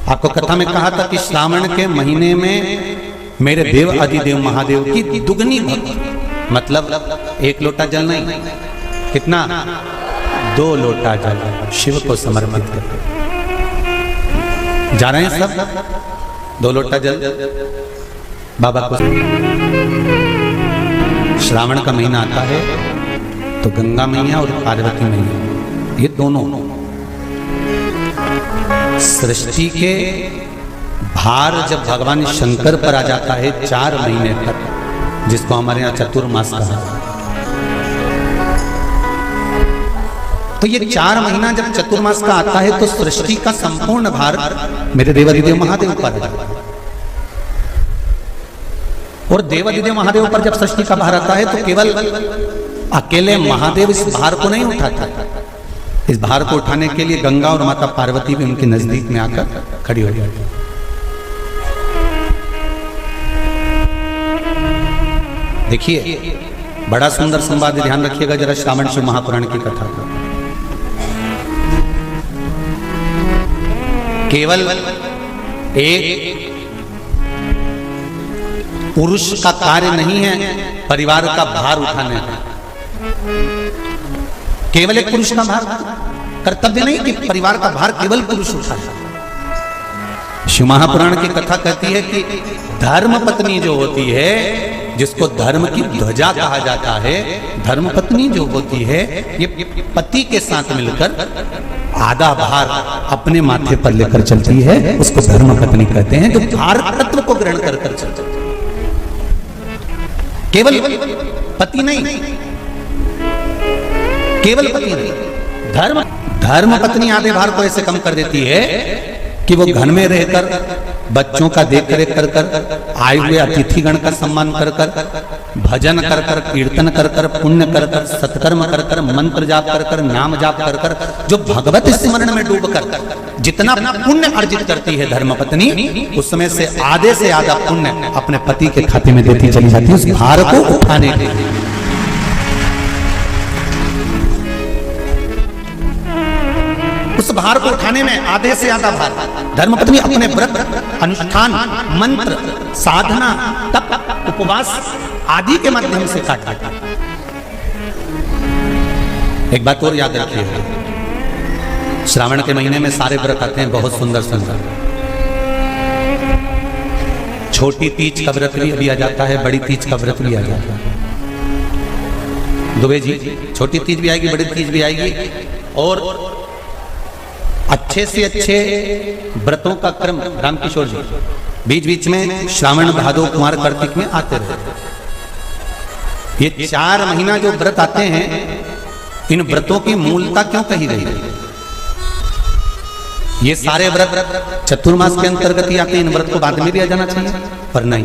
आपको कथा में कहा था कि श्रावण के महीने में मेरे देव अधिदेव महादेव की दुगनी भक्ति, मतलब एक लोटा जल नहीं, कितना 2 लोटा जल शिव को समर्पित करके जा रहे हैं सब। 2 लोटा जल बाबा को। श्रावण का महीना आता है तो गंगा मैया और पार्वती मैया, ये दोनों सृष्टि के भार जब भगवान शंकर पर आ जाता है 4 महीने तक, जिसको हमारे यहाँ चतुर्मास कहा, तो ये 4 महीना जब चतुर्मास का आता है तो सृष्टि का संपूर्ण भार मेरे देवाधिदेव महादेव पर आ जाता है। और देवाधिदेव महादेव पर जब सृष्टि का भार आता है तो केवल अकेले महादेव इस भार को नहीं उठाता, इस भार को उठाने के लिए गंगा और माता पार्वती भी उनके नजदीक में आकर खड़ी हो जाती है। देखिए बड़ा सुंदर संवाद, ध्यान रखिएगा जरा श्रावण शिव महापुराण की कथा का। केवल एक पुरुष का कार्य नहीं है परिवार का भार उठाने का, केवल एक पुरुष का भार कर्तव्य नहीं कि परिवार का भार केवल पुरुष उठाए। शिव महापुराण की कथा कहती है कि धर्म पत्नी जो होती है, जिसको धर्म की ध्वजा कहा जाता है, धर्म पत्नी जो होती है ये पति के साथ मिलकर आधा भार अपने माथे पर लेकर चलती है, उसको धर्म पत्नी कहते हैं, जो भार तत्व को ग्रहण कर कर चलती है। केवल पति नहीं, केवल पति नहीं, धर्म पत्नी आधे भार को ऐसे कम कर देती है कि वो घर में रहकर बच्चों का देख रेख कर कर, आए हुए अतिथिगण का सम्मान कर कर, भजन कर कर, कीर्तन कर कर, पुण्य कर कर, सत्कर्म कर कर, मंत्र जाप कर कर, नाम जाप कर कर, जो भगवत स्मरण में डूब कर जितना पुण्य अर्जित करती है धर्मपत्नी, उसमें से आधे से आधा पुण्य अपने पति के खाते में देती चली जाती है उस भार को उठाने के लिए। उस भार को उठाने में आधे से आधा भार धर्मपत्नी अपने व्रत, अनुष्ठान, मंत्र, साधना, तप, उपवास आदि के माध्यम से काटता। एक बात और याद रखिए, श्रावण के महीने में सारे व्रत आते हैं बहुत सुंदर सुंदर। छोटी तीज का व्रत भी आ जाता है, बड़ी तीज का व्रत भी आ जाता है। दुबे जी, छोटी तीज भी आएगी, बड़ी तीज भी आएगी, और अच्छे से अच्छे व्रतों का क्रम रामकिशोर जी बीच बीच में श्रावण भादो कुमार कार्तिक में आते रहते। ये 4 महीना जो व्रत आते हैं, इन व्रतों की मूलता क्यों कही गई है? ये सारे व्रत चतुर्मास के अंतर्गत ही आते हैं, इन व्रत को बाद में भी आ जाना चाहिए, पर नहीं,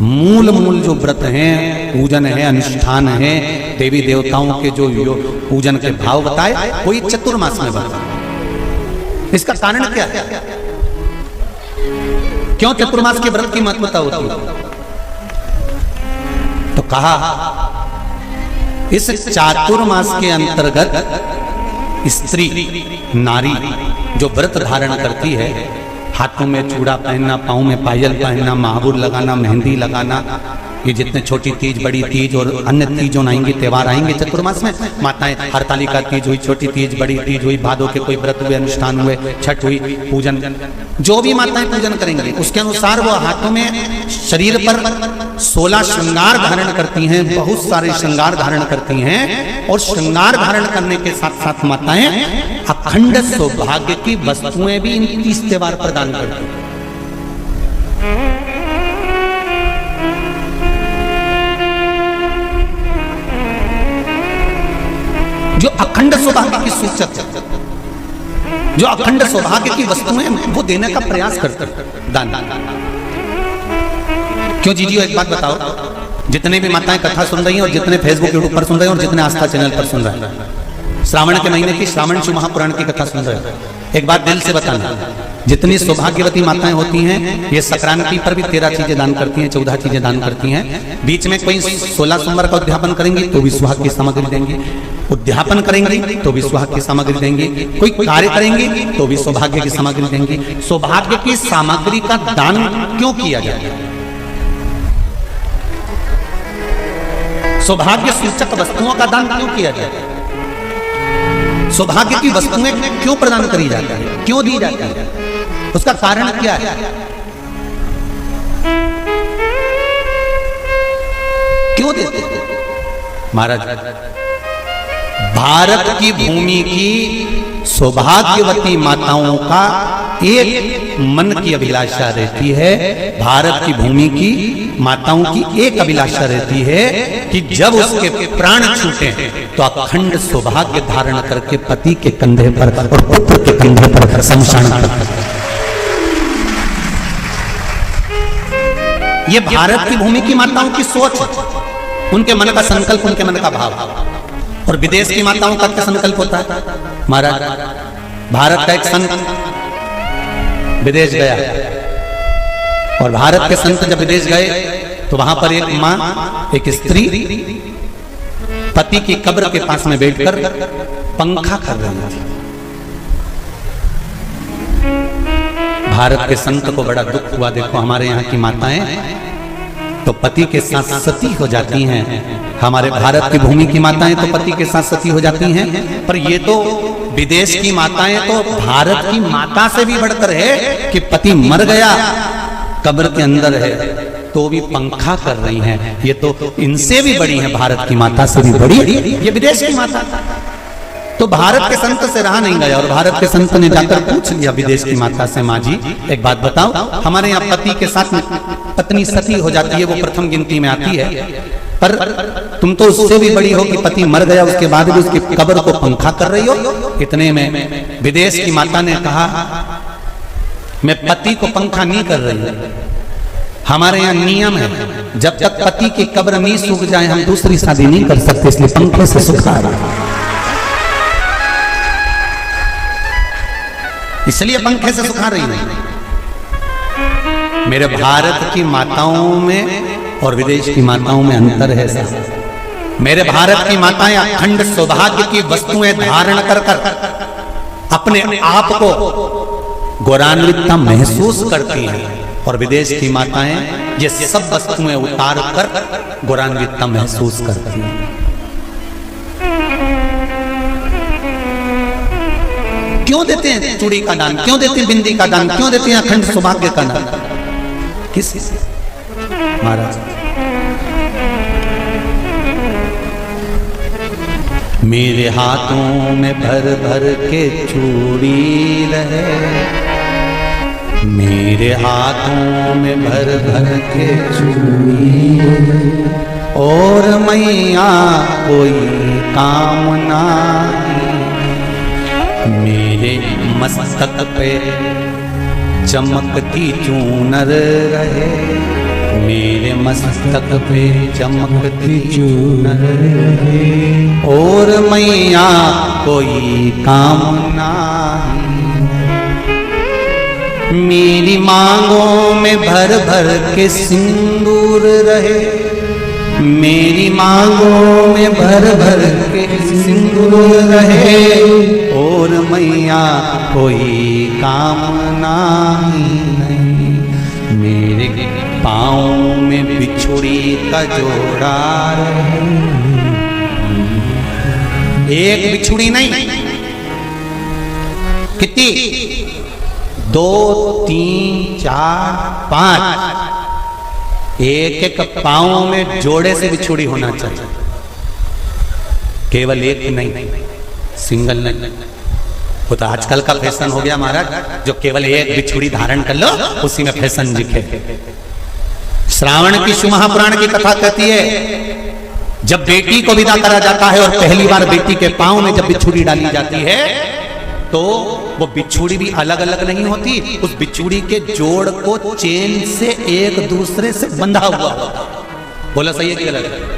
मूल जो व्रत हैं, पूजन है, अनुष्ठान है, देवी देवताओं के जो पूजन के भाव बताए, वही चतुर्मास में बताए। इसका कारण क्या है? क्यों चतुर्मास के व्रत की महत्वता होती है? तो कहा इस चातुर्मास के अंतर्गत स्त्री नारी जो व्रत धारण करती है, हाथों में चूड़ा पहनना, पाँव में पायल पहनना, महावुर लगाना, मेहंदी लगाना, ये जितने छोटी तीज, बड़ी तीज और अन्य तीज जो आएंगे, त्योहार आएंगे चतुर्मास में, माताएं हरतालिका तीज हुई, छोटी तीज, बड़ी तीज हुई, भादों के कोई व्रत हुए, अनुष्ठान हुए, छठ हुई, पूजन, जो भी माताएं पूजन करेंगी उसके अनुसार वो हाथों में, शरीर पर 16 श्रृंगार धारण करती हैं, बहुत सारे श्रृंगार धारण करती हैं, और श्रृंगार धारण करने के साथ साथ माताएं अखंड सौभाग्य की वस्तुएं भी इन 30 त्योहार प्रदान करती हैं। जो अखंड सौभाग्य की सूचक है, जो अखंड सौभाग्य की वस्तुएं वो देने का प्रयास करते हैं, दान। क्यों जीजियो, एक बात बताओ, जितने भी माताएं कथा सुन रही हैं और जितने फेसबुक यूट्यूब पर सुन रहे हैं और जितने आस्था चैनल पर सुन रहे हैं, श्रावण के महीने की श्रावण शिव महापुराण की कथा सुन रहे हैं, एक बात दिल से बताना, जितनी सौभाग्यवती माताएं होती हैं, ये संक्रांति पर भी 13 चीजें दान करती हैं, 14 चीजें दान करती हैं, बीच में कोई 16 सोमवार का उद्यापन करेंगी तो भी सुहाग की सामग्री देंगी, उद्यापन करेंगे तो भी सुहाग की सामग्री देंगे, कोई कार्य करेंगे तो भी सौभाग्य की सामग्री देंगे। सौभाग्य की सामग्री का दान क्यों किया जाता है? सौभाग्य सूचक वस्तुओं का दान क्यों किया जाता है? सौभाग्य की वस्तुएं क्यों प्रदान करी जाती है, क्यों दी जाती है? उसका कारण क्या है? क्यों देते हैं महाराज? भारत की भूमि की सौभाग्यवती माताओं का एक मन की अभिलाषा रहती है, भारत की भूमि की माताओं की एक अभिलाषा रहती है कि जब उसके प्राण छूटे तो अखंड सौभाग्य धारण करके पति के कंधे पर और पुत्र के कंधे पर शमशान पर। ये भारत की भूमि की माताओं की सोच, उनके मन का संकल्प, उनके मन का भाव। और विदेश की माताओं का क्या संकल्प होता है महाराज? भारत का एक संत विदेश गया और भारत के संत जब विदेश गए तो वहां पर एक मां, एक स्त्री पति की कब्र के पास में बैठकर पंखा कर रही थी। भारत के संत को बड़ा दुख हुआ, देखो हमारे यहाँ की माताएं तो पति के साथ सती हो जाती हैं, हमारे भारत की भूमि की माताएं तो पति के साथ सती हो जाती हैं, पर ये तो विदेश की माताएं तो भारत की माता से भी बढ़कर है कि पति मर गया कब्र के अंदर है तो भी पंखा कर रही हैं। ये तो इनसे भी बड़ी है, भारत की माता से भी बड़ी ये विदेश की माता। तो भारत के संत से रहा नहीं गया और भारत के संत ने जाकर पूछ लिया विदेश की माता से, माँ जी एक बात बताओ, हमारे यहाँ पति के साथ पत्नी सती हो जाती है, वो प्रथम गिनती में आती है, पर तुम तो उससे भी बड़ी हो कि पति मर गया उसके बाद भी उसकी कब्र को पंखा कर रही हो। इतने में विदेश की माता ने कहा मैं पति को पंखा नहीं कर रही, हमारे यहाँ नियम है जब तक पति की कब्र नहीं सूख जाए हम दूसरी शादी नहीं कर सकते, इसलिए पंखे से सुखा रहा, इसलिए पंखे से सुखा रही नहीं। मेरे भारत की माताओं में और विदेश की माताओं में अंतर है साहब। मेरे भारत की माताएं अखंड सौभाग्य की वस्तुएं धारण कर कर अपने आप को गौरवान्वितता महसूस करती हैं और विदेश की माताएं ये सब वस्तुएं उतार कर गौरवान्वितता महसूस करती हैं। क्यों देते हैं चूड़ी का दान, क्यों देते हैं बिंदी का दान, क्यों देते हैं अखंड सौभाग्य का दान? किस महाराज? मेरे हाथों में भर भर के चूड़ी रहे, मेरे हाथों में भर भर के चूड़ी और मैया कोई काम नहीं, मेरे मस्तक पे चमकती चूनर रहे, मेरे मस्तक पे चमकती चूनर रहे और मैया कोई काम नहीं, मेरी मांगों में भर भर के सिंदूर रहे, मेरी मांगों में भर भर के सिंदूर रहे और मैया कोई कामना नहीं, मेरे पाँव में बिछुड़ी का जोड़ा रहे, एक बिछुड़ी नहीं कितनी, 2 3 4 5 एक एक पाँव में जोड़े से बिछुड़ी होना चाहिए, केवल एक नहीं, सिंगल नहीं। वो तो आजकल का फैशन हो गया महाराज, जो केवल एक बिछुड़ी धारण कर लो उसी में फैशन दिखे। श्रावण की शिव महापुराण की कथा कहती है जब बेटी को विदा करा जाता है और पहली बार बेटी के पाँव में जब बिछुड़ी डाली जाती है तो वो बिछुड़ी भी अलग अलग नहीं होती, उस बिछुड़ी के जोड़ को चेन से एक दूसरे से बंधा हुआ होता। बोला सही है कि गलत?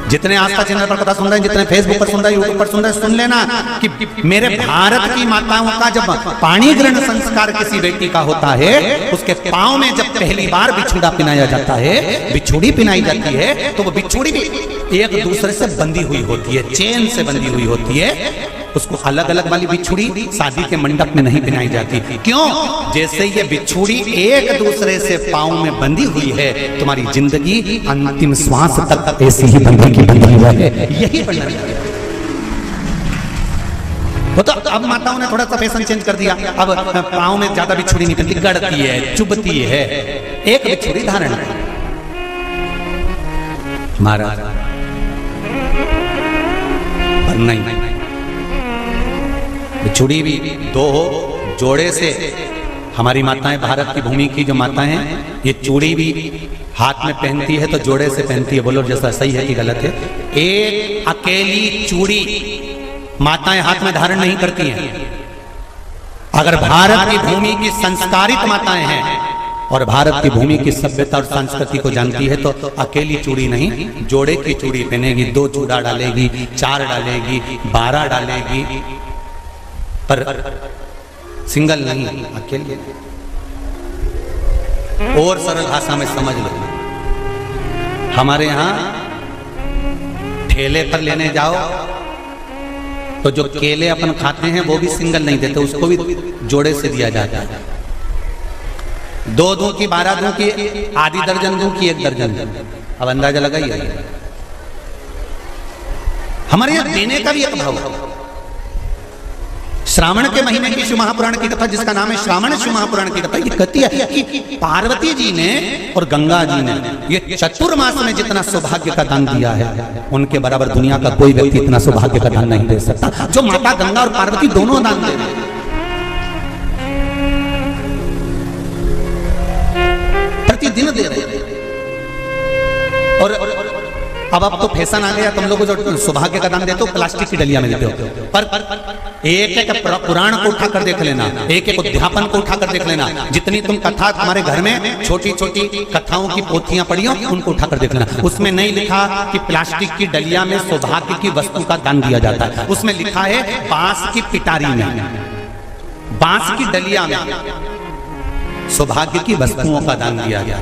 जितने आस्था चैनल पर कथा सुन रहे हैं, जितने फेसबुक पर सुन रहे हैं, यूट्यूब पर सुन रहे हैं, सुन लेना कि मेरे भारत की माताओं का जब पाणी ग्रहण संस्कार किसी बेटी का होता है, उसके पाँव में जब पहली बार बिछुड़ा पिनाया जाता है, बिछुड़ी पिनाई जाती है, तो वो बिछुड़ी भी एक दूसरे से बंधी हुई होती है, चेन से बंधी हुई होती है, उसको अलग अलग वाली बिछुड़ी शादी के मंडप में नहीं पहनाई जाती। क्यों? जैसे ये बिछुड़ी एक दूसरे से पांव में बंधी हुई है, तुम्हारी जिंदगी अंतिम श्वास तक ऐसी ही बंधी हुई है। यही वर्णन है। तो अब माताओं ने थोड़ा सा फैशन चेंज कर दिया, अब पांव में ज्यादा बिछुड़ी नहीं पहनती, गड़ती है, चुभती है, एक बिछुड़ी धारण है। महाराज पर नहीं, बिछुड़ी भी दो हो, जोड़े से। हमारी माताएं, भारत की भूमि की जो माताएं हैं, ये चूड़ी भी हाथ में पहनती है तो जोड़े से पहनती है। बोलो जैसा सही है कि गलत है? एक अकेली चूड़ी माताएं हाथ में धारण नहीं करती हैं। अगर भारत की भूमि की संस्कारित माताएं हैं और भारत की भूमि की सभ्यता और संस्कृति को जानती है तो अकेली चूड़ी नहीं, जोड़े की चूड़ी पहनेगी, 2 चूड़ा डालेगी, 4 डालेगी, 12 डालेगी, पर सिंगल नहीं, अकेले। और सरल भाषा में समझ लो, हमारे यहां ठेले पर लेने जाओ तो जो केले अपन खाते हैं वो भी सिंगल नहीं देते, उसको भी जोड़े से दिया जाता है। 2 दूं की, 12 दूं की, आधी दर्जन दूं की 1 दर्जन। अब अंदाजा लगाइए, हमारे यहां देने का भी एक भाव है। श्रावण के महीने की शिव महापुराण की कथा, जिसका नाम है श्रावण शिव महापुराण की कथा, ये कहती है कि पार्वती जी ने और गंगा जी ने ये चतुर्मास में जितना सौभाग्य का दान दिया है, उनके बराबर दुनिया का कोई व्यक्ति इतना सौभाग्य का दान नहीं दे सकता जो माता गंगा और पार्वती दोनों दान दे रहे हैं। प्रतिदिन दे रहे हैं। और अब तो फैशन आ गया, तुम लोगों जो सौभाग्य का दान देते हो प्लास्टिक की डलिया में देते हो, पर एक एक पुराण को उठाकर देख लेना, एक एक अध्यापन को उठाकर देख लेना, जितनी तुम कथा तुम्हारे घर में छोटी छोटी कथाओं की पोथियां पढ़ी हो उनको उठाकर देख लेना, उसमें नहीं लिखा कि प्लास्टिक की डलिया में सौभाग्य की वस्तु का दान दिया जाता है। उसमें लिखा है बांस की पिटारी में, बांस की डलिया में सौभाग्य की वस्तुओं का दान दिया गया।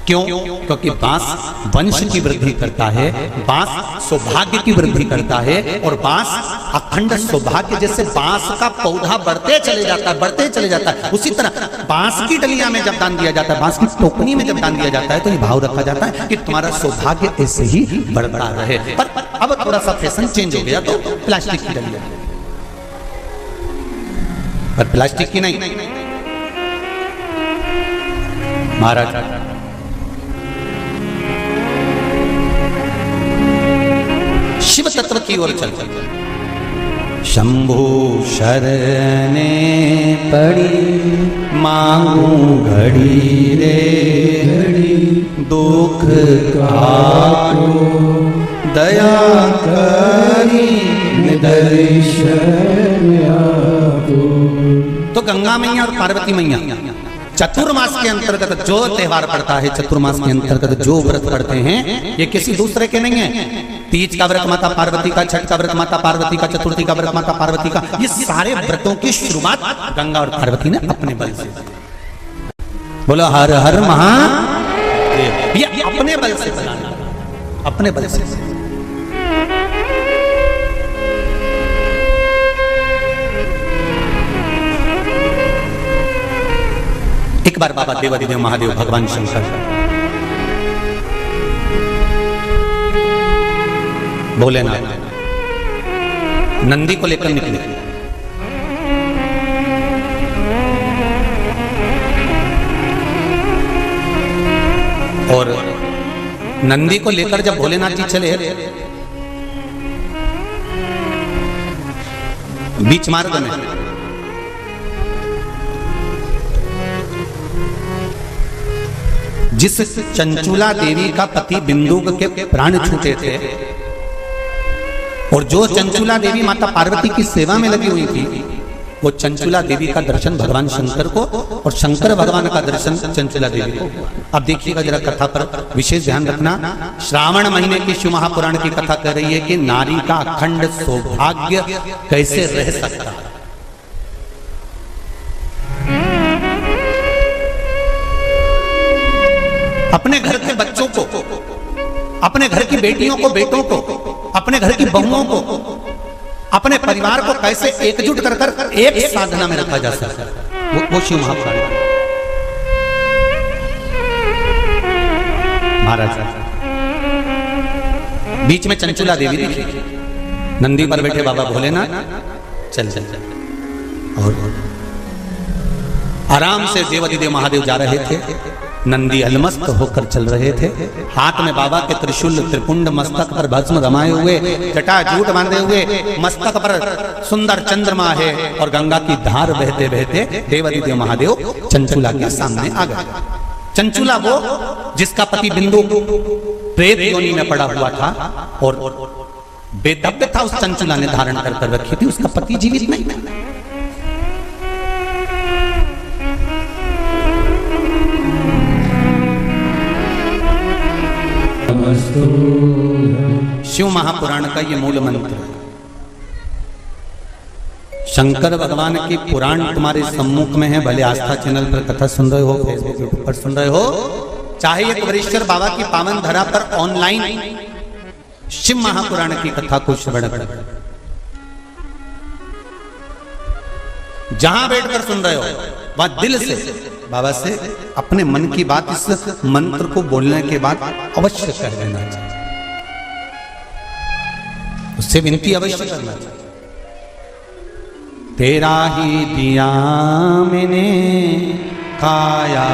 क्यों? क्योंकि बांस वंश की वृद्धि करता है, बांस सौभाग्य की वृद्धि करता है, और बांस अखंड सौभाग्य, जैसे बांस का पौधा बढ़ते चले जाता है, बढ़ते चले जाता है, उसी तरह बांस की डलिया में जब दान दिया जाता है, बांस की टोकनी में जब दान दिया जाता है, तो ये भाव रखा जाता है कि तुम्हारा सौभाग्य ऐसे ही बढ़ता रहे। पर अब थोड़ा सा फैशन चेंज हो गया तो प्लास्टिक की डलिया, पर प्लास्टिक की नहीं। महाराज शिव तत्व की ओर चलते, शंभु शरणे पड़ी मांगू घड़ी रे घड़ी, दुख काटो दया करी दर्शन आपो। तो गंगा मैया और पार्वती मैया चतुर्मास के अंतर्गत जो त्योहार पड़ता है, चतुर्मास के अंतर्गत जो व्रत पड़ते हैं, ये किसी दूसरे के नहीं है। तीज का व्रत माता पार्वती का, छठ का व्रत माता पार्वती का, चतुर्थी का व्रत माता पार्वती का, ये सारे व्रतों की शुरुआत गंगा और पार्वती ने अपने बल से। बोलो हर हर महादेव। ये अपने बल से बनाना, अपने बल से। एक बार बाबा देवादिदेव महादेव भगवान शंकर भोलेनाथ नंदी को लेकर निकले, और नंदी को लेकर जब भोलेनाथ जी चले, बीच मार्ग में जिस चंचुला देवी का पति बिंदु के प्राण छूटे थे, और जो चंचुला देवी माता पार्वती की सेवा में लगी हुई थी, वो चंचुला देवी का दर्शन भगवान शंकर को और शंकर भगवान का दर्शन चंचुला देवी को। अब देखिएगा जरा कथा पर विशेष ध्यान रखना। श्रावण महीने की शिव महापुराण की कथा कह रही है कि नारी का अखंड सौभाग्य कैसे रह सकता है। अपने घर के बच्चों को, अपने घर की बेटियों को, बेटों को, अपने घर की बहुओं को, अपने परिवार को कैसे एकजुट कर कर एक साधना में रखा जा सकता है, वो शिव महापुराण महाराज। बीच में चंचुला देवी दिखी, नंदी पर बैठे बाबा भोलेनाथ चल चल चल, और आराम से देवादिदेव महादेव जा रहे थे। नंदी अलमस्त होकर चल रहे थे, हाथ में बाबा के त्रिशूल त्रिपुंड, मस्तक पर भस्म रमाए हुए, जटा जूट बांधे हुए, मस्तक पर सुंदर चंद्रमा है और गंगा की धार बहते बहते देवादिदेव महादेव चंचुला के सामने आ गए। चंचुला वो जिसका पति बिंदु प्रेत योनि में पड़ा हुआ था और बेदब्य था, उस चंचुला ने धारण कर रखी थी, उसका पति जीवित नहीं था। शिव महापुराण का ये मूल मंत्र है। शंकर भगवान की पुराण तुम्हारे सम्मुख में है, भले आस्था चैनल पर कथा सुन रहे हो, फेसबुक यूट्यूब पर सुन रहे हो, चाहे एक वरिष्ठर बाबा की पावन धरा पर ऑनलाइन शिव महापुराण की कथा को श्रवण कर, जहां बैठकर सुन रहे हो वहां दिल से बाबा से अपने मन की बात इस मंत्र को बोलने के बाद अवश्य कह देना चाहिए, उससे विनती अवश्य करना चाहिए। तेरा ही दिया मैंने काया